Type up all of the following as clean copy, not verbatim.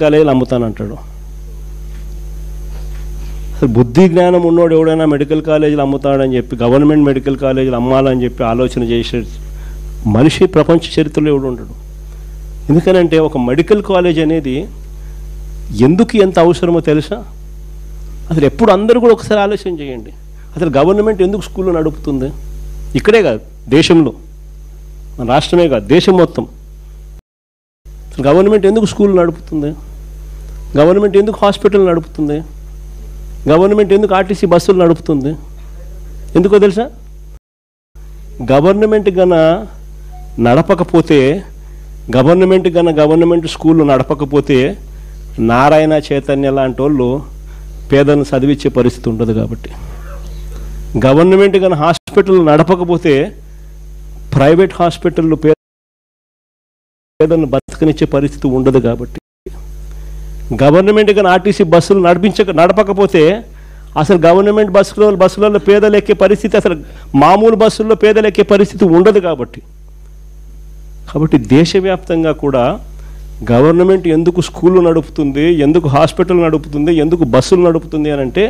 కాలేజీలు అమ్ముతానంటాడు. అసలు బుద్ధి జ్ఞానం ఉన్నోడు ఎవడైనా మెడికల్ కాలేజీలు అమ్ముతాడని చెప్పి గవర్నమెంట్ మెడికల్ కాలేజీలు అమ్మాలని చెప్పి ఆలోచన చేసే మనిషి ప్రపంచ చరిత్రలో ఎవడు ఉండడు. ఎందుకనంటే ఒక మెడికల్ కాలేజ్ అనేది ఎందుకు ఎంత అవసరమో తెలుసా? అసలు ఎప్పుడు అందరూ కూడా ఒకసారి ఆలోచన చేయండి. అసలు గవర్నమెంట్ ఎందుకు స్కూల్లో నడుపుతుంది? ఇక్కడే కాదు, దేశంలో, మన రాష్ట్రమే కాదు, దేశం మొత్తం. అసలు గవర్నమెంట్ ఎందుకు స్కూల్ నడుపుతుంది? గవర్నమెంట్ ఎందుకు హాస్పిటల్ నడుపుతుంది? గవర్నమెంట్ ఎందుకు ఆర్టీసీ బస్సులు నడుపుతుంది? ఎందుకో తెలుసా? గవర్నమెంట్ నడపకపోతే, గవర్నమెంట్ స్కూళ్ళు నడపకపోతే నారాయణ చైతన్య లాంటి వాళ్ళు పేదలను చదివించే పరిస్థితి ఉండదు. కాబట్టి గవర్నమెంట్ హాస్పిటల్ నడపకపోతే ప్రైవేట్ హాస్పిటళ్ళు పేదలను బతకనిచ్చే పరిస్థితి ఉండదు. కాబట్టి గవర్నమెంట్ ఆర్టీసీ బస్సులు నడపకపోతే అసలు గవర్నమెంట్ బస్సులలో పేదలు ఎక్కే పరిస్థితి, అసలు మామూలు బస్సుల్లో పేదలు ఎక్కే పరిస్థితి ఉండదు. కాబట్టి దేశవ్యాప్తంగా కూడా గవర్నమెంట్ ఎందుకు స్కూళ్ళు నడుపుతుంది, ఎందుకు హాస్పిటల్ నడుపుతుంది, ఎందుకు బస్సులు నడుపుతుంది అని అంటే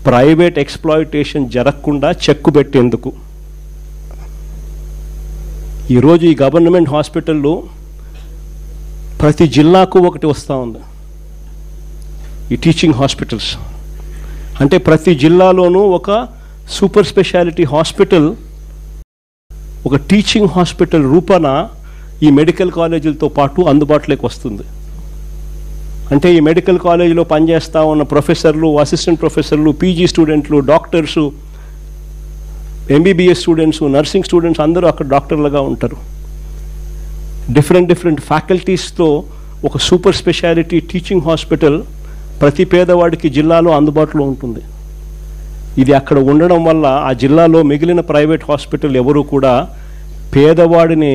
ప్రైవేట్ ఎక్స్ప్లాయిటేషన్ జరగకుండా చెక్కు పెట్టేందుకు. ఈరోజు ఈ గవర్నమెంట్ హాస్పిటళ్ళు ప్రతి జిల్లాకు ఒకటి వస్తూ ఉంది. ఈ టీచింగ్ హాస్పిటల్స్ అంటే ప్రతి జిల్లాలోనూ ఒక సూపర్ స్పెషాలిటీ హాస్పిటల్, ఒక టీచింగ్ హాస్పిటల్ రూపాన ఈ మెడికల్ కాలేజీలతో పాటు అందుబాటులోకి వస్తుంది. అంటే ఈ మెడికల్ కాలేజీలో పనిచేస్తూ ఉన్న ప్రొఫెసర్లు, అసిస్టెంట్ ప్రొఫెసర్లు, పీజీ స్టూడెంట్లు, doctors, MBBS students, nursing students అందరూ అక్కడ డాక్టర్లుగా ఉంటారు. డిఫరెంట్ ఫ్యాకల్టీస్తో ఒక సూపర్ స్పెషాలిటీ టీచింగ్ హాస్పిటల్ ప్రతి పేదవాడికి జిల్లాలో అందుబాటులో ఉంటుంది. ఇది అక్కడ ఉండడం వల్ల ఆ జిల్లాలో మిగిలిన ప్రైవేట్ హాస్పిటల్ ఎవరు కూడా పేదవాడిని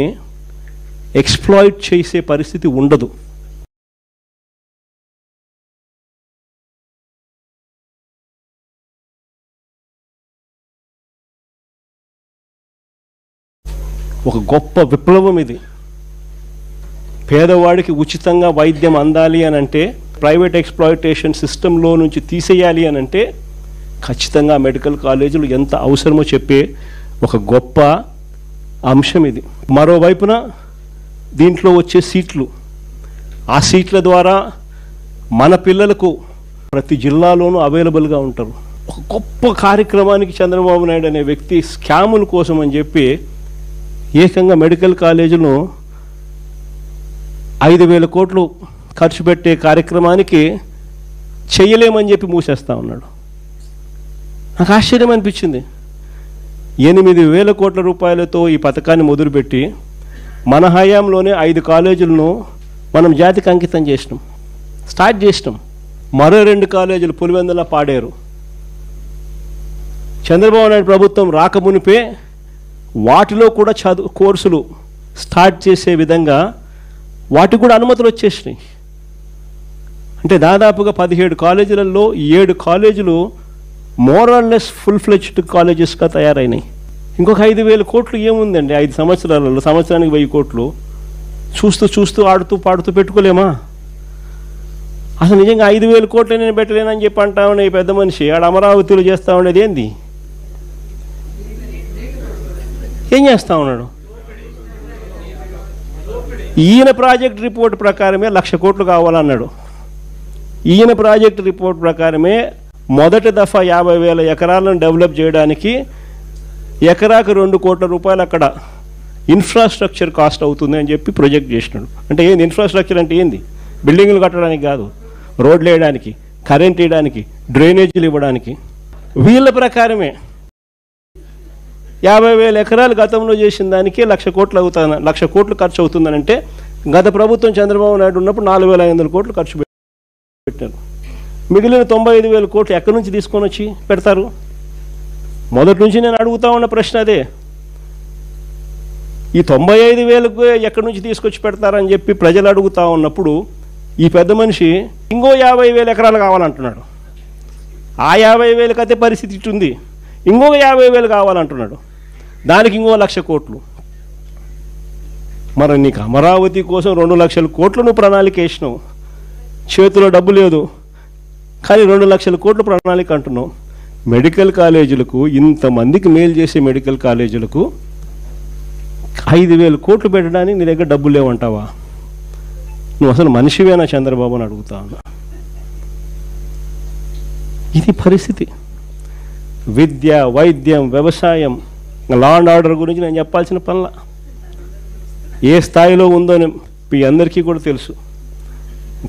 ఎక్స్ప్లాయిట్ చేసే పరిస్థితి ఉండదు. ఒక గొప్ప విప్లవం ఇది. పేదవాడికి ఉచితంగా వైద్యం అందాలి అని అంటే, ప్రైవేట్ ఎక్స్ప్లాయిటేషన్ సిస్టంలో నుంచి తీసేయాలి అని అంటే ఖచ్చితంగా మెడికల్ కాలేజీలు ఎంత అవసరమో చెప్పే ఒక గొప్ప అంశం ఇది. మరోవైపున దీంట్లో వచ్చే సీట్లు, ఆ సీట్ల ద్వారా మన పిల్లలకు ప్రతి జిల్లాలోనూ అవైలబుల్గా ఉంటారు. ఒక గొప్ప కార్యక్రమానికి చంద్రబాబు నాయుడు అనే వ్యక్తి స్కాముల కోసం అని చెప్పి ఏకంగా మెడికల్ కాలేజీను 5,000 కోట్లు ఖర్చు పెట్టే కార్యక్రమానికి చెయ్యలేమని చెప్పి మూసేస్తా ఉన్నాడు. నాకు ఆశ్చర్యం అనిపించింది. 8,000 కోట్ల రూపాయలతో ఈ పథకాన్ని మొదలుపెట్టి మన హయాంలోనే 5 కాలేజీలను మనం జాతికి అంకితం చేసినాం, స్టార్ట్ చేసినాం. మరో 2 కాలేజీలు పులివెందుల పాడేరు. చంద్రబాబు నాయుడు ప్రభుత్వం రాకమునిపే వాటిలో కూడా కోర్సులు స్టార్ట్ చేసే విధంగా వాటికి కూడా అనుమతులు వచ్చేసినాయి. అంటే దాదాపుగా 17 కాలేజీలలో 7 కాలేజీలు more or less full fledged కాలేజెస్గా తయారైనాయి. ఇంకొక 5,000 కోట్లు ఏముందండి? 5 సంవత్సరాలలో సంవత్సరానికి 1000 కోట్లు చూస్తూ ఆడుతూ పాడుతూ పెట్టుకోలేమా? అసలు నిజంగా 5,000 కోట్లు నేను పెట్టలేనని చెప్పి అంటా ఉండే ఈ పెద్ద మనిషి ఆడ అమరావతిలో చేస్తూ ఉండేది ఏంది? ఏం చేస్తూ ఉన్నాడు? ఈయన ప్రాజెక్ట్ రిపోర్ట్ ప్రకారమే 1,00,000 కోట్లు కావాలన్నాడు. ఈయన ప్రాజెక్ట్ రిపోర్ట్ ప్రకారమే మొదటి దఫా 50,000 ఎకరాలను డెవలప్ చేయడానికి ఎకరాకు 2 కోట్ల రూపాయలు అక్కడ ఇన్ఫ్రాస్ట్రక్చర్ కాస్ట్ అవుతుంది అని చెప్పి ప్రొజెక్ట్ చేసినాడు. అంటే ఏంది ఇన్ఫ్రాస్ట్రక్చర్ అంటే? ఏంది? బిల్డింగ్లు కట్టడానికి కాదు, రోడ్లు వేయడానికి, కరెంట్ వేయడానికి, డ్రైనేజీలు ఇవ్వడానికి. వీళ్ళ ప్రకారమే 50,000 ఎకరాలు గతంలో చేసిన దానికే 1,00,000 కోట్లు అవుతుంది, 1,00,000 కోట్లు ఖర్చు అవుతుందనంటే గత ప్రభుత్వం చంద్రబాబు నాయుడు ఉన్నప్పుడు 4,500 కోట్లు ఖర్చు పెట్టారు. మిగిలిన 95,000 కోట్లు ఎక్కడి నుంచి తీసుకొని వచ్చి పెడతారు? మొదటి నుంచి నేను అడుగుతా ఉన్న ప్రశ్న అదే. ఈ 95,000కు ఎక్కడి నుంచి తీసుకొచ్చి పెడతారని చెప్పి ప్రజలు అడుగుతూ ఉన్నప్పుడు ఈ పెద్ద మనిషి ఇంకో 50,000 ఎకరాలు కావాలంటున్నాడు. ఆ 50,000కి అయితే పరిస్థితి ఇట్టుంది, ఇంకొక 50,000 కావాలంటున్నాడు. దానికి ఇంకో 1,00,000 కోట్లు. మరి నీకు అమరావతి కోసం 2,00,000 కోట్లు నువ్వు ప్రణాళిక వేసినావు, చేతిలో డబ్బు లేదు, కానీ 2 లక్షల కోట్ల ప్రణాళిక అంటున్నాం. మెడికల్ కాలేజీలకు, ఇంతమందికి మేలు చేసే మెడికల్ కాలేజీలకు 5,000 కోట్లు పెట్టడానికి నీ దగ్గర డబ్బులు లేవంటావా? నువ్వు అసలు మనిషివేనా చంద్రబాబు అని అడుగుతా ఉన్నా. ఇది పరిస్థితి. విద్య, వైద్యం, వ్యవసాయం, లా అండ్ ఆర్డర్ గురించి నేను చెప్పాల్సిన పనుల ఏ స్థాయిలో ఉందో మీ అందరికీ కూడా తెలుసు.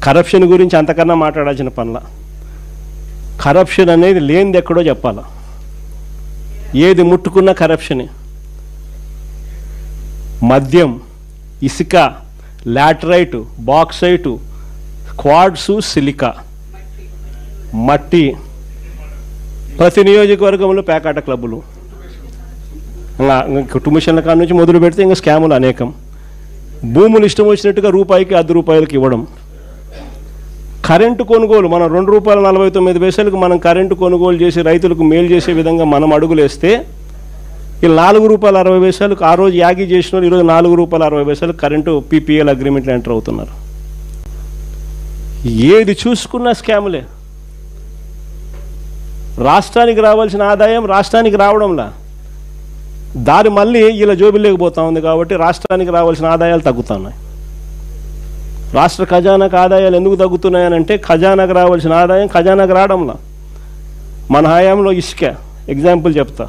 కరప్షన్ గురించి అంతకన్నా మాట్లాడాల్సిన పనుల. కరప్షన్ అనేది లేనిది ఎక్కడో చెప్పాలా. ఏది ముట్టుకున్నా కరప్షనే. మద్యం, ఇసుక, లాటరైటు, బాక్సైటు, క్వాడ్సు, సిలికా, మట్టి, ప్రతి నియోజకవర్గంలో పేకాట క్లబ్బులు, కుటుంబిషన్ల కాడ నుంచి మొదలు పెడితే ఇంకా స్కాములు అనేకం. భూములు ఇష్టం వచ్చినట్టుగా రూపాయికి 10 రూపాయలకి ఇవ్వడం. కరెంటు కొనుగోలు, మనం ₹2.49 మనం కరెంటు కొనుగోలు చేసి రైతులకు మేలు చేసే విధంగా మనం అడుగులేస్తే ఈ ₹4.60 ఆ రోజు యాగి చేసిన వాళ్ళు ఈరోజు ₹4.60 కరెంటు PPL అగ్రిమెంట్లు ఎంటర్ అవుతున్నారు. ఏది చూసుకున్నా స్కాములే. రాష్ట్రానికి రావాల్సిన ఆదాయం రాష్ట్రానికి రావడంలా, దారి మళ్ళీ ఇలా జోబిలేకపోతా ఉంది. కాబట్టి రాష్ట్రానికి రావాల్సిన ఆదాయాలు తగ్గుతున్నాయి. రాష్ట్ర ఖజానాకు ఆదాయాలు ఎందుకు తగ్గుతున్నాయనంటే ఖజానాకు రావాల్సిన ఆదాయం ఖజానాకు రావడంలా. మన హయాంలో ఇసుక ఎగ్జాంపుల్ చెప్తా,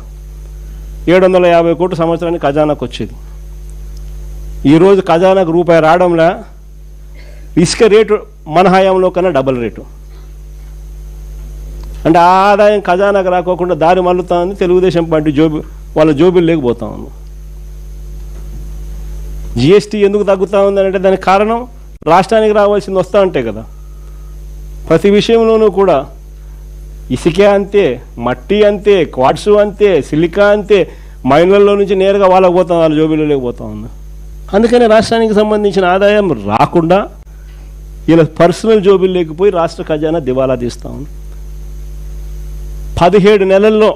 750 కోట్ల సంవత్సరానికి ఖజానాకు వచ్చేది. ఈరోజు ఖజానాకు రూపాయి రావడంలా. ఇసుక రేటు మన హయాంలో కన్నా డబల్ రేటు. అంటే ఆ ఆదాయం ఖజానాకు రాకోకుండా దారి మళ్ళుతా ఉంది. తెలుగుదేశం పార్టీ వాళ్ళ జోబులు లేకపోతా ఉంది. GST ఎందుకు తగ్గుతూ ఉంది అంటే దానికి కారణం రాష్ట్రానికి రావాల్సింది వస్తూ ఉంటే కదా. ప్రతి విషయంలోనూ కూడా ఇసుకే అంతే, మట్టి అంతే, క్వాడ్సు అంతే, సిలికా అంతే, మైన్లలో నుంచి నేరుగా వాళ్ళకి పోతాం, వాళ్ళ జోబీలో లేకపోతా ఉంది. అందుకని రాష్ట్రానికి సంబంధించిన ఆదాయం రాకుండా ఇలా పర్సనల్ జోబీలు లేకపోయి రాష్ట్ర ఖజానా దివాలా తీస్తూ ఉంది. 17 నెలల్లో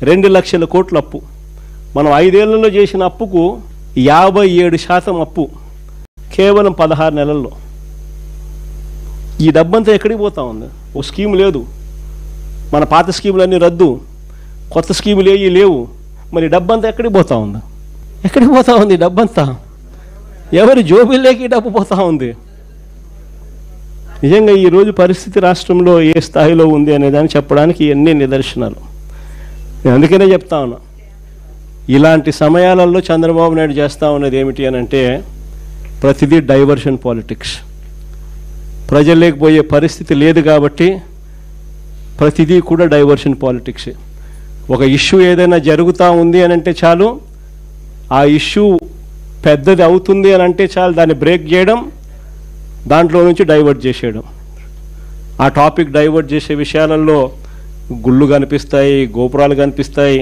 2 లక్షల కోట్ల అప్పు. మనం 5 ఏళ్లలో చేసిన అప్పుకు 57% అప్పు కేవలం 16 నెలల్లో. ఈ డబ్బంతా ఎక్కడికి పోతా ఉంది? ఒక స్కీమ్ లేదు, మన పాత స్కీములన్నీ రద్దు, కొత్త స్కీములు ఏవి లేవు. మరి డబ్బంతా ఎక్కడికి పోతా ఉంది? ఎక్కడికి పోతా ఉంది డబ్బంతా? ఎవరి జోబీల్లోకి డబ్బు పోతా ఉంది? నిజంగా ఈరోజు పరిస్థితి రాష్ట్రంలో ఏ స్థాయిలో ఉంది అనేదాన్ని చెప్పడానికి ఎన్ని నిదర్శనాలు. నేను అందుకనే చెప్తా ఉన్నా, ఇలాంటి సమయాలలో చంద్రబాబు నాయుడు చేస్తూ ఉన్నది ఏమిటి అని అంటే ప్రతిదీ డైవర్షన్ పాలిటిక్స్. ప్రజల్లోకి పోయే పరిస్థితి లేదు కాబట్టి ప్రతిదీ కూడా డైవర్షన్ పాలిటిక్స్. ఒక ఇష్యూ ఏదైనా జరుగుతూ ఉంది అని అంటే చాలు, ఆ ఇష్యూ పెద్దది అవుతుంది అని అంటే చాలు దాన్ని బ్రేక్ చేయడం, దాంట్లో నుంచి డైవర్ట్ చేసేయడం. ఆ టాపిక్ డైవర్ట్ చేసే విషయాలలో గుళ్ళు కనిపిస్తాయి, గోపురాలు కనిపిస్తాయి,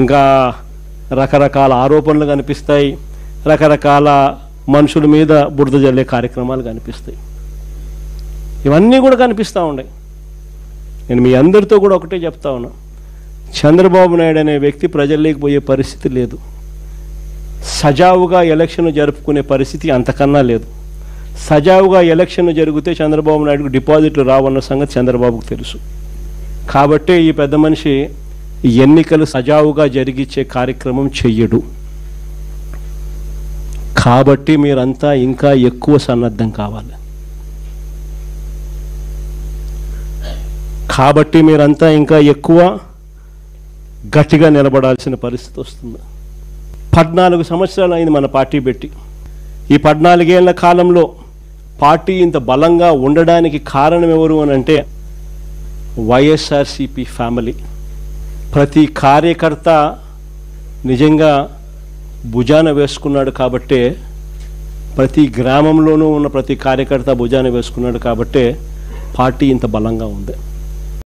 ఇంకా రకరకాల ఆరోపణలు కనిపిస్తాయి, రకరకాల మనుషుల మీద బురద జల్లే కార్యక్రమాలు కనిపిస్తాయి. ఇవన్నీ కూడా కనిపిస్తూ ఉన్నాయి. నేను మీ అందరితో కూడా ఒకటే చెప్తా ఉన్నా, చంద్రబాబు నాయుడు అనే వ్యక్తి ప్రజల్లోకి పోయే పరిస్థితి లేదు. సజావుగా ఎలక్షన్ జరుపుకునే పరిస్థితి అంతకన్నా లేదు. సజావుగా ఎలక్షన్ జరిగితే చంద్రబాబు నాయుడుకు డిపాజిట్లు రావన్న సంగతి చంద్రబాబుకు తెలుసు. కాబట్టే ఈ పెద్ద మనిషి ఎన్నికలు సజావుగా జరిగించే కార్యక్రమం చెయ్యడు. కాబట్టి మీరంతా ఇంకా ఎక్కువ సన్నద్ధం కావాలి. కాబట్టి మీరంతా ఇంకా ఎక్కువ గట్టిగా నిలబడాల్సిన పరిస్థితి వస్తుంది. 14 సంవత్సరాలు అయింది మన పార్టీ పెట్టి. ఈ 14 ఏళ్ల కాలంలో పార్టీ ఇంత బలంగా ఉండడానికి కారణం ఎవరు అని అంటే వైఎస్ఆర్సీపీ ఫ్యామిలీ. ప్రతి కార్యకర్త నిజంగా భుజాన వేసుకున్నాడు కాబట్టే, ప్రతి గ్రామంలోనూ ఉన్న ప్రతి కార్యకర్త భుజాన వేసుకున్నాడు కాబట్టే పార్టీ ఇంత బలంగా ఉంది.